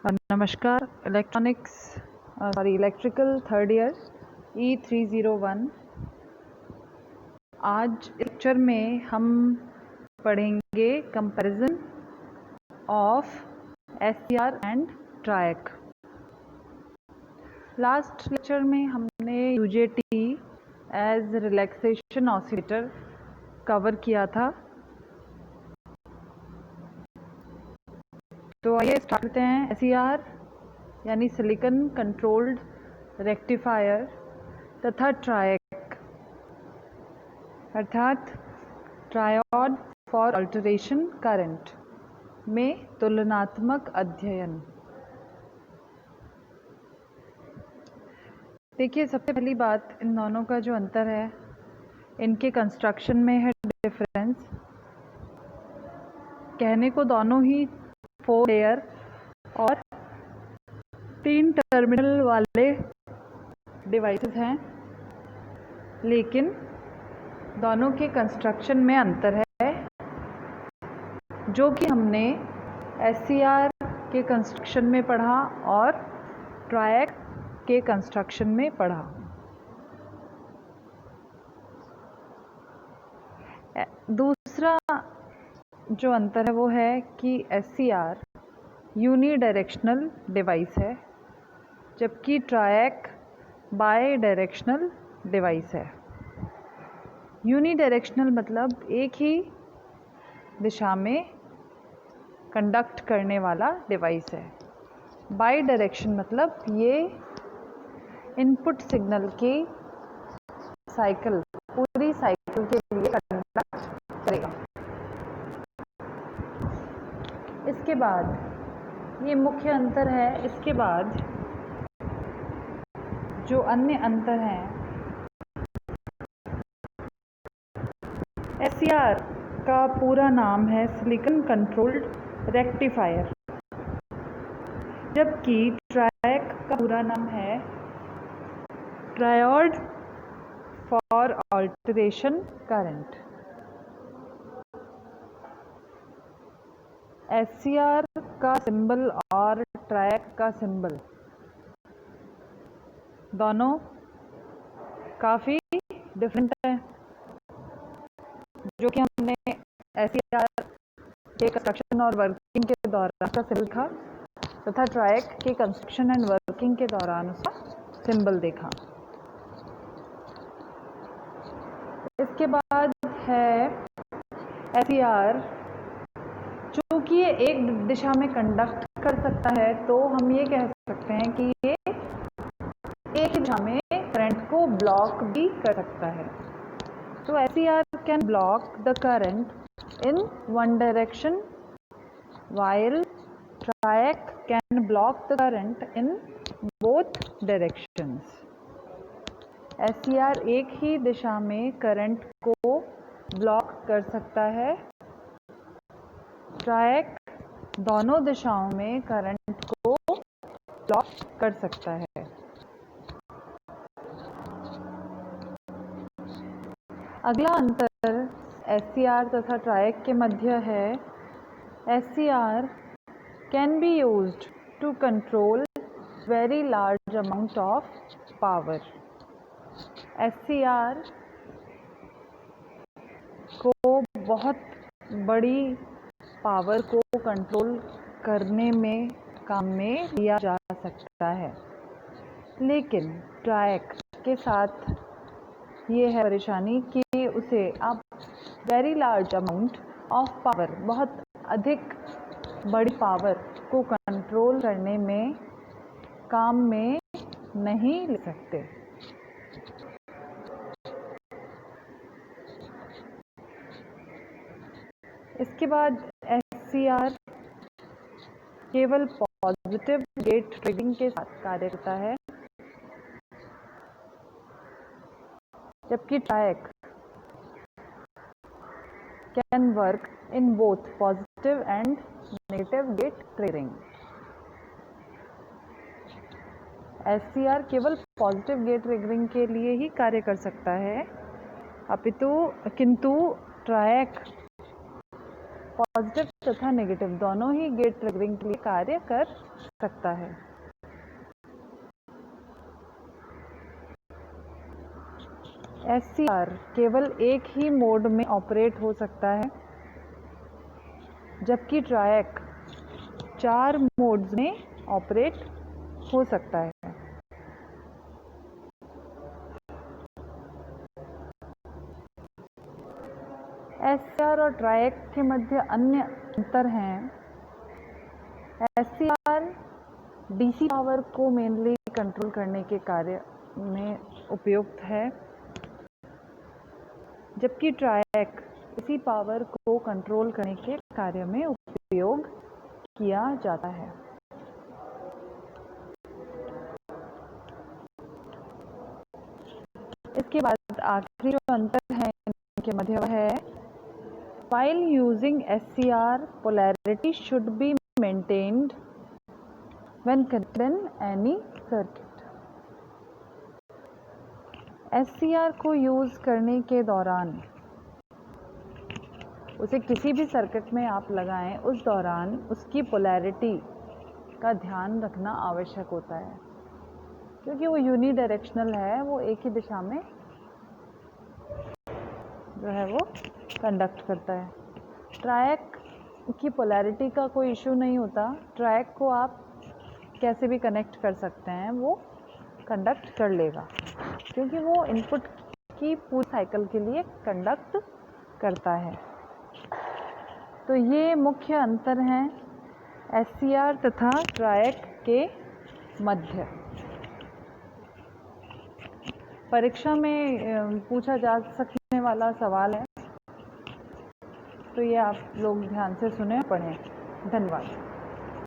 नमस्कार। Electrical third year E301। आज lecture में हम पढ़ेंगे comparison of SCR and ट्रायक। Last lecture में हमने UJT age relaxation oscillator cover किया था। तो आइए स्टार्ट करते हैं। SCR यानी सिलिकॉन कंट्रोल्ड रेक्टिफायर तथा ट्रायक अर्थात ट्रायोड फॉर अल्टरेशन करंट में तुलनात्मक अध्ययन। देखिए, सबसे पहली बात, इन दोनों का जो अंतर है, इनके कंस्ट्रक्शन में है डिफरेंस। कहने को दोनों ही 4 लेयर और 3 टर्मिनल वाले डिवाइसेस हैं, लेकिन दोनों के कंस्ट्रक्शन में अंतर है, जो कि हमने SCR के कंस्ट्रक्शन में पढ़ा और ट्रायक के कंस्ट्रक्शन में पढ़ा। दूसरा जो अंतर है वो है कि SCR यूनी डायरेक्शनल डिवाइस है, जबकि ट्रायक बाई डायरेक्शनल डिवाइस है। यूनी डायरेक्शनल मतलब एक ही दिशा में कंडक्ट करने वाला डिवाइस है। बाई डायरेक्शन मतलब ये इनपुट सिग्नल की साइकिल, पूरी साइकिल के लिए कंडक्ट करेगा। इसके बाद ये मुख्य अंतर है। इसके बाद जो अन्य अंतर हैं, SCR का पूरा नाम है सिलिकॉन कंट्रोल्ड रेक्टिफायर, जबकि ट्रायक का पूरा नाम है triode for alteration current. SCR का सिंबल और ट्रायक का सिंबल दोनों काफ़ी डिफरेंट है, जो कि हमने SCR के कंस्ट्रक्शन और वर्किंग के दौरान उसका सिंबल देखा तथा ट्रायक के कंस्ट्रक्शन एंड वर्किंग के दौरान उसका सिंबल देखा। इसके बाद है SCR, चूँकि ये एक दिशा में कंडक्ट कर सकता है, तो हम ये कह सकते हैं कि ये एक ही दिशा में करंट को ब्लॉक भी कर सकता है। तो SCR can block the current in one direction, while ट्रायक can block the current in both directions. SCR एक ही दिशा में करंट को ब्लॉक कर सकता है, ट्रायक दोनों दिशाओं में करंट को ब्लॉक कर सकता है। अगला अंतर SCR तथा ट्रायक के मध्य है। SCR can be used to control very large amount of power. SCR को बहुत बड़ी पावर को कंट्रोल करने में काम में लिया जा सकता है, लेकिन ट्रायक के साथ ये है परेशानी कि उसे आप very large amount of power, बहुत अधिक बड़ी पावर को कंट्रोल करने में काम में नहीं ले सकते। इसके बाद SCR केवल पॉजिटिव गेट ट्रिगरिंग के साथ कार्य करता है, जबकि triac can work in both positive and negative gate triggering. SCR केवल पॉजिटिव गेट ट्रिगरिंग के लिए ही कार्य कर सकता है, किंतु ट्रायक पॉजिटिव तथा नेगेटिव दोनों ही गेट ट्रिगरिंग के लिए कार्य कर सकता है। SCR केवल एक ही मोड में ऑपरेट हो सकता है, जबकि ट्रायक 4 मोड्स में ऑपरेट हो सकता है। SCR और ट्रायक के मध्य अन्य अंतर हैं। SCR DC पावर को मेनली कंट्रोल करने के कार्य में उपयुक्त है, जबकि ट्रायक AC पावर को कंट्रोल करने के कार्य में उपयोग किया जाता है। इसके बाद आखिरी जो अंतर है इनके मध्य वह है, while using SCR, polarity should be maintained when connected in any circuit. SCR को यूज़ करने के दौरान, उसे किसी भी सर्किट में आप लगाएं, उस दौरान उसकी पोलैरिटी का ध्यान रखना आवश्यक होता है, क्योंकि वो यूनिडायरेक्शनल है, वो एक ही दिशा में जो है वो कंडक्ट करता है। ट्रायक की पोलैरिटी का कोई इशू नहीं होता, ट्रायक को आप कैसे भी कनेक्ट कर सकते हैं, वो कंडक्ट कर लेगा, क्योंकि वो इनपुट की पूरी साइकिल के लिए कंडक्ट करता है। तो ये मुख्य अंतर हैं SCR तथा ट्रायक के मध्य। परीक्षा में पूछा जा सकने वाला सवाल है, तो ये आप लोग ध्यान से सुने, पढ़ें। धन्यवाद।